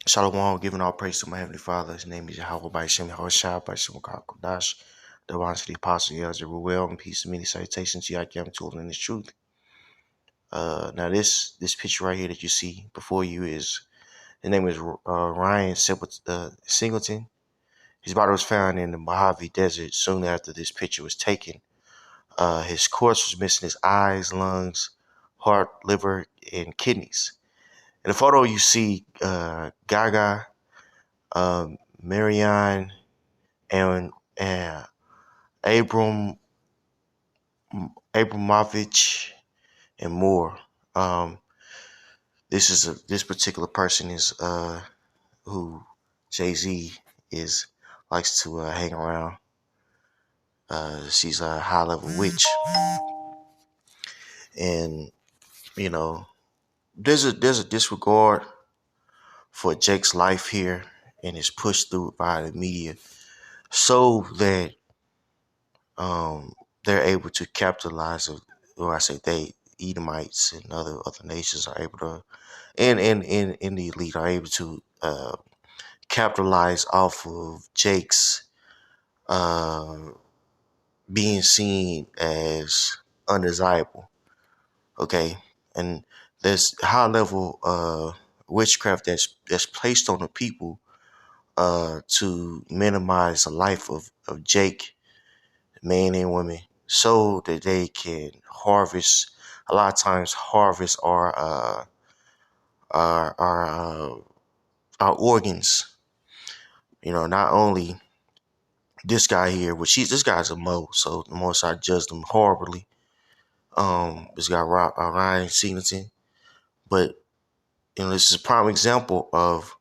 Shalom, giving all praise to my Heavenly Father. His name is Yahweh by Shem Yahushua by Shem Kodash. The one to the Apostle Yahweh, and peace and many salutations to Yakim tool in this truth. Now this picture right here that you see before you is his name is Ryan Singleton. His body was found in the Mojave Desert soon after this picture was taken. His corpse was missing his eyes, lungs, heart, liver, and kidneys. In the photo, you see Gaga, Marianne, and Abram Abramovich, and more. This particular person is who Jay-Z is likes to hang around. She's a high-level witch, and you know there's a disregard for Jake's life here, and it's pushed through by the media so that they're able to capitalize, or I say they, Edomites and other nations are able to, and in the elite are able to capitalize off of Jake's being seen as undesirable. Okay, and there's high level witchcraft that's placed on the people to minimize the life of Jake, men and women, so that they can harvest. A lot of times, harvest our organs. You know, not only this guy here, this guy's a Mo, so the most I judged him horribly. This guy Ryan Singleton, but this is a prime example of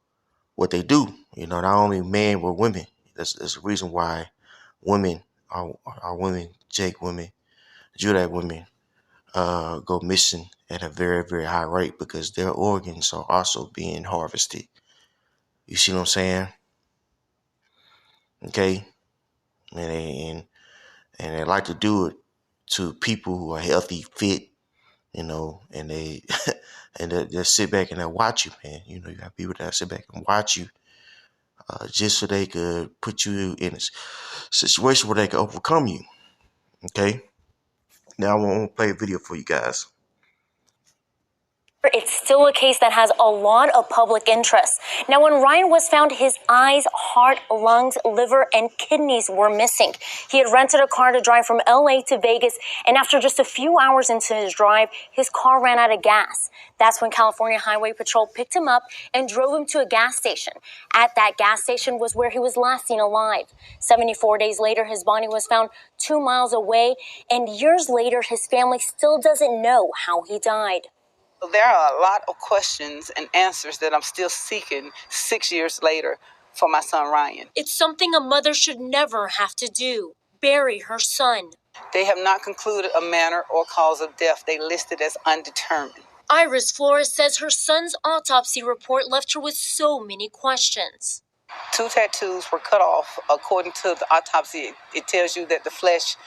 what they do. You know, not only men but women. There's a reason why women are women, Jake women, Judah women go missing at a very, very high rate because their organs are also being harvested. You see what I'm saying? Okay, and they like to do it to people who are healthy, fit, and they and they sit back and they watch you, man. You know, you have people that sit back and watch you, just so they could put you in a situation where they can overcome you. Okay, now I want to play a video for you guys. It's still a case that has a lot of public interest. Now, when Ryan was found, his eyes, heart, lungs, liver, and kidneys were missing. He had rented a car to drive from LA to Vegas, and after just a few hours into his drive, his car ran out of gas. That's when California Highway Patrol picked him up and drove him to a gas station. At that gas station was where he was last seen alive. 74 days later, his body was found 2 miles away, and years later, his family still doesn't know how he died. There are a lot of questions and answers that I'm still seeking 6 years later for my son Ryan. It's something a mother should never have to do, bury her son. They have not concluded a manner or cause of death. They listed as undetermined. Iris Flores says her son's autopsy report left her with so many questions. 2 tattoos were cut off. According to the autopsy, it tells you that the flesh,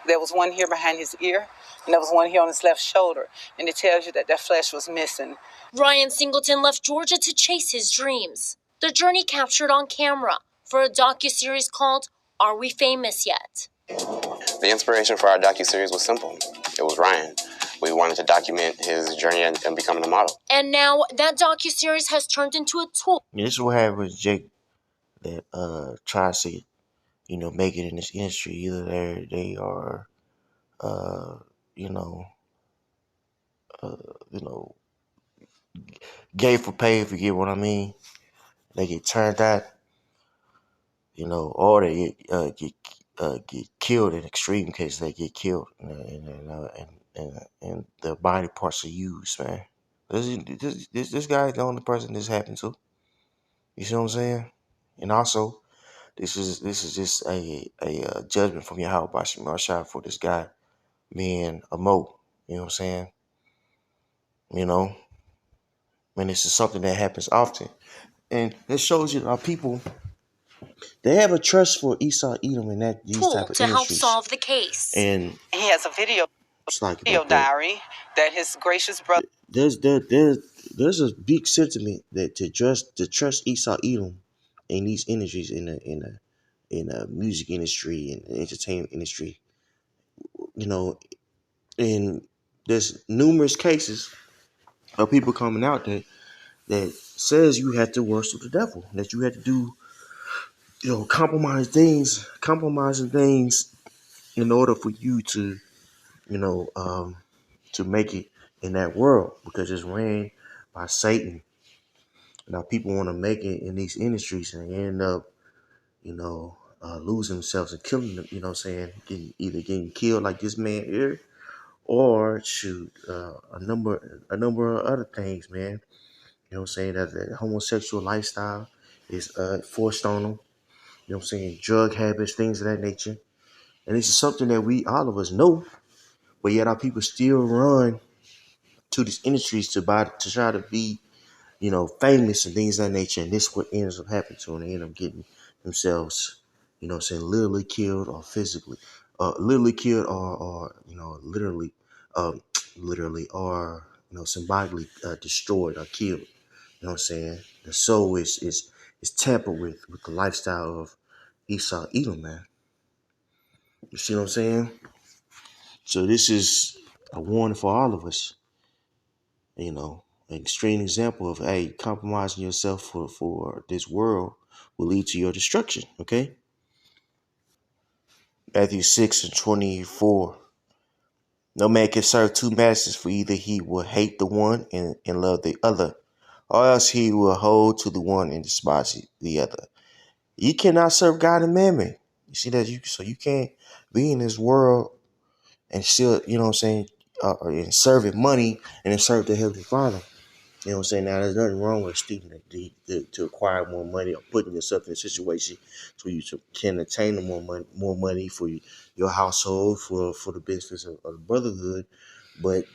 there was one here behind his ear, and there was one here on his left shoulder, and it tells you that flesh was missing. Ryan Singleton left Georgia to chase his dreams. The journey captured on camera for a docuseries called Are We Famous Yet? The inspiration for our docuseries was simple. It was Ryan. We wanted to document his journey and becoming a model. And now that docuseries has turned into a tool. This is what happened with Jake that tries to, make it in this industry. Either they are gay for pay, if you get what I mean. They get turned out, or they get killed. In extreme cases, they get killed, and their body parts are used, man. This guy is the only person this happened to. You see what I'm saying? And also, this is just a judgment from Yahweh Bashim Marshal for this guy being a Mo. You know what I'm saying? And this is something that happens often. And it shows you our people, they have a trust for Esau, Edom, and these type of to help industries. solve the case. And he has a video it's like diary that his gracious brother. There's there's a big sentiment that to trust Esau Edom in these industries in the music industry and the entertainment industry, you know, and there's numerous cases of people coming out that says you have to worship the devil, that you have to do, compromising things in order for you to, you know, to make it in that world because it's ran by Satan. Now people want to make it in these industries and end up, losing themselves and killing them. You know what I'm saying? Getting killed like this man here, or shoot, a number of other things, man. You know what I'm saying? That the homosexual lifestyle is forced on them. You know what I'm saying? Drug habits, things of that nature. And this is something that we all of us know, but yet our people still run to these industries to try to be, famous and things of that nature. And this is what ends up happening to them. They end up getting themselves, literally killed or physically, literally killed or literally, literally or symbolically destroyed or killed. You know what I'm saying? The soul is tampered with the lifestyle of Esau Edom, man. You see what I'm saying? So this is a warning for all of us. An extreme example of compromising yourself for this world will lead to your destruction. Okay. Matthew 6:24. No man can serve two masters, for either he will hate the one and love the other, or else he will hold to the one and despise the other. You cannot serve God and mammon. You see that? So you can't be in this world and still, and serving money and then serve the Heavenly Father. You know what I'm saying? Now, there's nothing wrong with a student to acquire more money or putting yourself in a situation so you can attain more money for your household, for the business of the brotherhood. But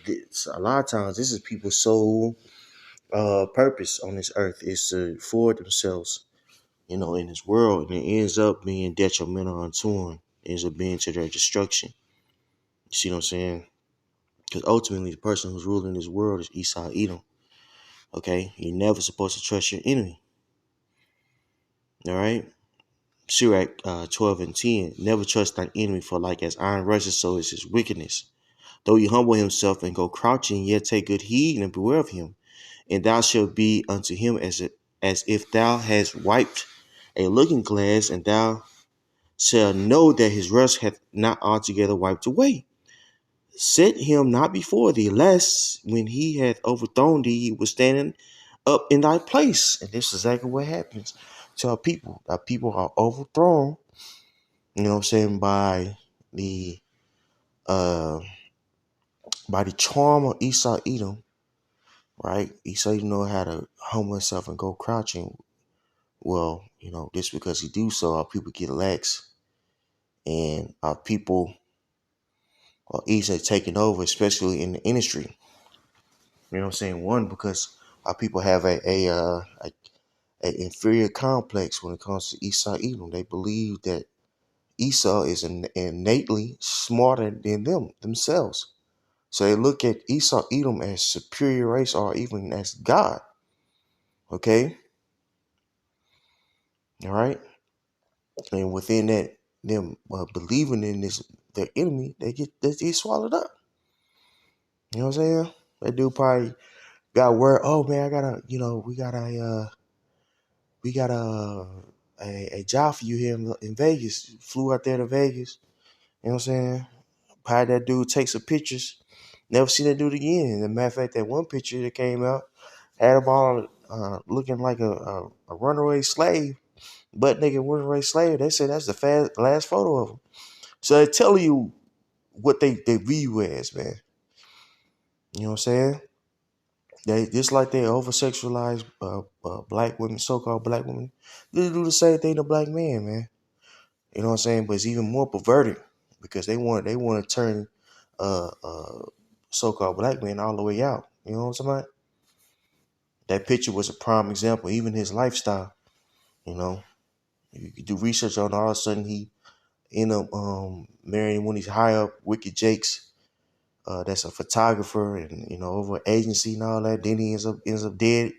a lot of times, this is people's sole purpose on this earth is to afford themselves, in this world, and it ends up being detrimental unto them. It ends up being to their destruction. You see what I'm saying? Because ultimately, the person who's ruling this world is Esau Edom. Okay, you're never supposed to trust your enemy. All right, Sirach 12:10. Never trust thine enemy, for like as iron rushes, so is his wickedness. Though he humble himself and go crouching, yet take good heed and beware of him. And thou shalt be unto him as if thou hast wiped a looking glass, and thou shalt know that his rust hath not altogether wiped away. Set him not before thee, lest when he hath overthrown thee, he was standing up in thy place. And this is exactly what happens to our people. Our people are overthrown, by the uh by the charm of Esau Edom, right? Esau Edom know how to humble himself and go crouching. Well, just because he do so, our people get lax, and our people are easily taken over, especially in the industry. You know what I'm saying? One, because our people have a inferior complex when it comes to Esau Edom. They believe that Esau is innately smarter than themselves. So they look at Esau Edom as superior race or even as God. Okay? All right? And within that, them believing in their enemy, they get swallowed up. You know what I'm saying? That dude probably got word, oh man, we got a job for you here in Vegas. Flew out there to Vegas. You know what I'm saying? Had that dude take some pictures. Never seen that dude again. As a matter of fact, that one picture that came out had him all looking like a runaway slave, butt naked runaway slave. They said that's the last photo of him. So they tell you what they view you as, man. You know what I'm saying? They just like they over sexualize black women, so-called black women. They do the same thing to black men, man. You know what I'm saying? But it's even more perverted because they want to turn uh, uh, so-called black men all the way out. You know what I'm saying? About? That picture was a prime example. Even his lifestyle. You know, you could do research on. All of a sudden, he end up marrying one of these high up wicked jakes that's a photographer and over an agency and all that. Then he ends up dead.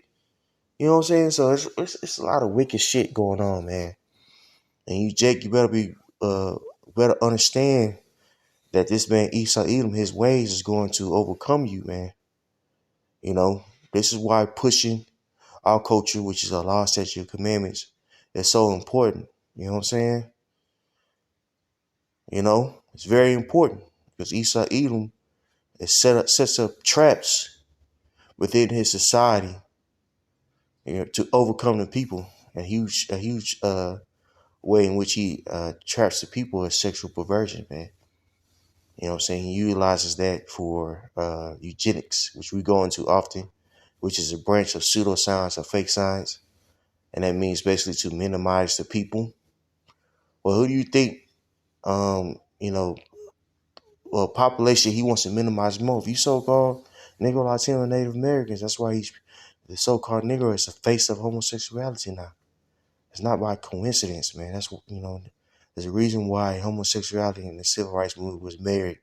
You know what I'm saying? So it's a lot of wicked shit going on, man. And you, Jake, you better understand that this man Esau Edom, his ways is going to overcome you, man. This is why pushing our culture, which is a law, statute, commandments, is so important. You know what I'm saying? It's very important because Esau Edom sets up traps within his society, to overcome the people. A huge way in which he traps the people is sexual perversion, man. You know what I'm saying? He utilizes that for eugenics, which we go into often, which is a branch of pseudoscience or fake science. And that means basically to minimize the people. Well, who do you think, population he wants to minimize more? If you so-called Negro, Latino, Native Americans, that's why the so-called Negro is the face of homosexuality now. It's not by coincidence, man. That's what, there's a reason why homosexuality in the civil rights movement was married.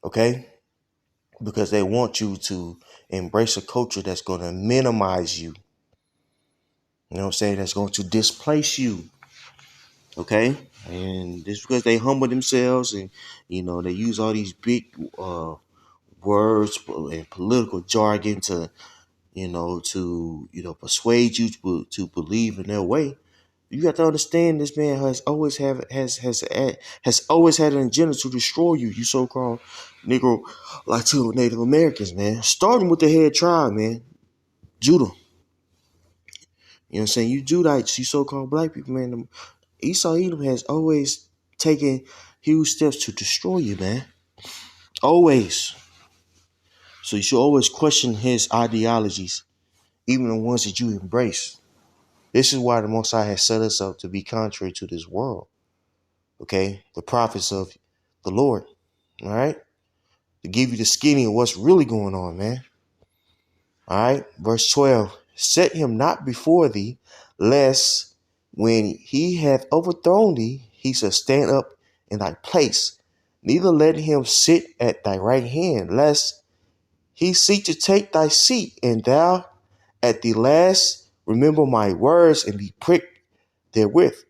Okay? Because they want you to embrace a culture that's going to minimize you. You know what I'm saying? That's going to displace you. Okay? And just because they humble themselves and, they use all these big words and political jargon to persuade you to believe in their way. You have to understand this man has always had an agenda to destroy you. You so-called Negro, Latino, Native Americans, man. Starting with the head tribe, man, Judah. You know what I'm saying? You Judites, you so-called black people, man. Esau Edom has always taken huge steps to destroy you, man. Always. So you should always question his ideologies, even the ones that you embrace. This is why the Most High has set us up to be contrary to this world. Okay? The prophets of the Lord. All right? To give you the skinny of what's really going on, man. All right? Verse 12. Set him not before thee, lest when he hath overthrown thee, he shall stand up in thy place. Neither let him sit at thy right hand, lest he seek to take thy seat, and thou at the last remember my words and be pricked therewith.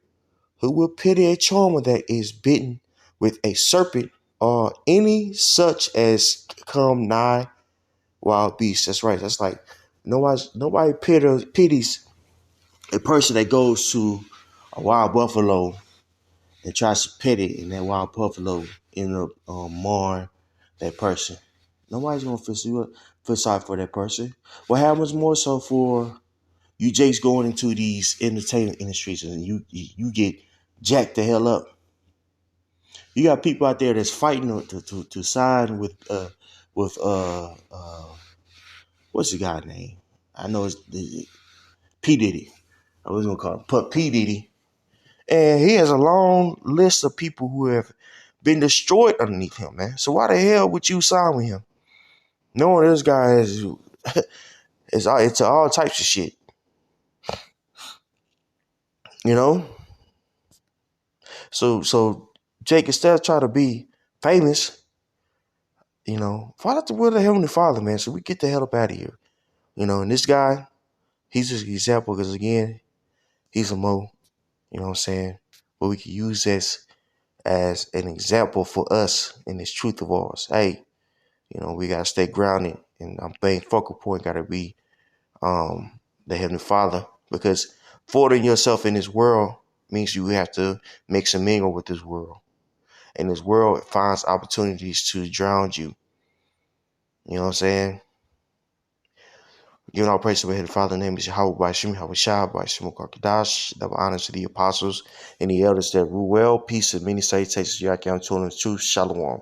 Who will pity a charmer that is bitten with a serpent, or any such as come nigh wild beasts? That's right. That's like nobody pities a person that goes to a wild buffalo and tries to pet it, and that wild buffalo end up marring that person. Nobody's gonna feel sorry for that person. What happens more so for you Jakes going into these entertainment industries and you get jacked the hell up. You got people out there that's fighting to sign with what's the guy's name? I know it's P. Diddy. I was gonna call him P. Diddy. And he has a long list of people who have been destroyed underneath him, man. So why the hell would you sign with him? Knowing this guy is into all types of shit. So Jake, instead of trying to be famous, follow the will of the Heavenly Father, man. So we get the hell up out of here. And this guy, he's just an example because, again, he's a Mo. You know what I'm saying? But we can use this as an example for us in this truth of ours. Hey, we got to stay grounded. And our main focal point got to be the Heavenly Father. Because forwarding yourself in this world means you have to mix and mingle with this world. And this world finds opportunities to drown you. You know what I'm saying? Giving all praise to the Heavenly Father, name is Yahweh by Shem, Yahweh Shah, by Shem Kadash. Double honors to the apostles and the elders that rule well. Peace and many salutations to you. I count to them truth. Shalom.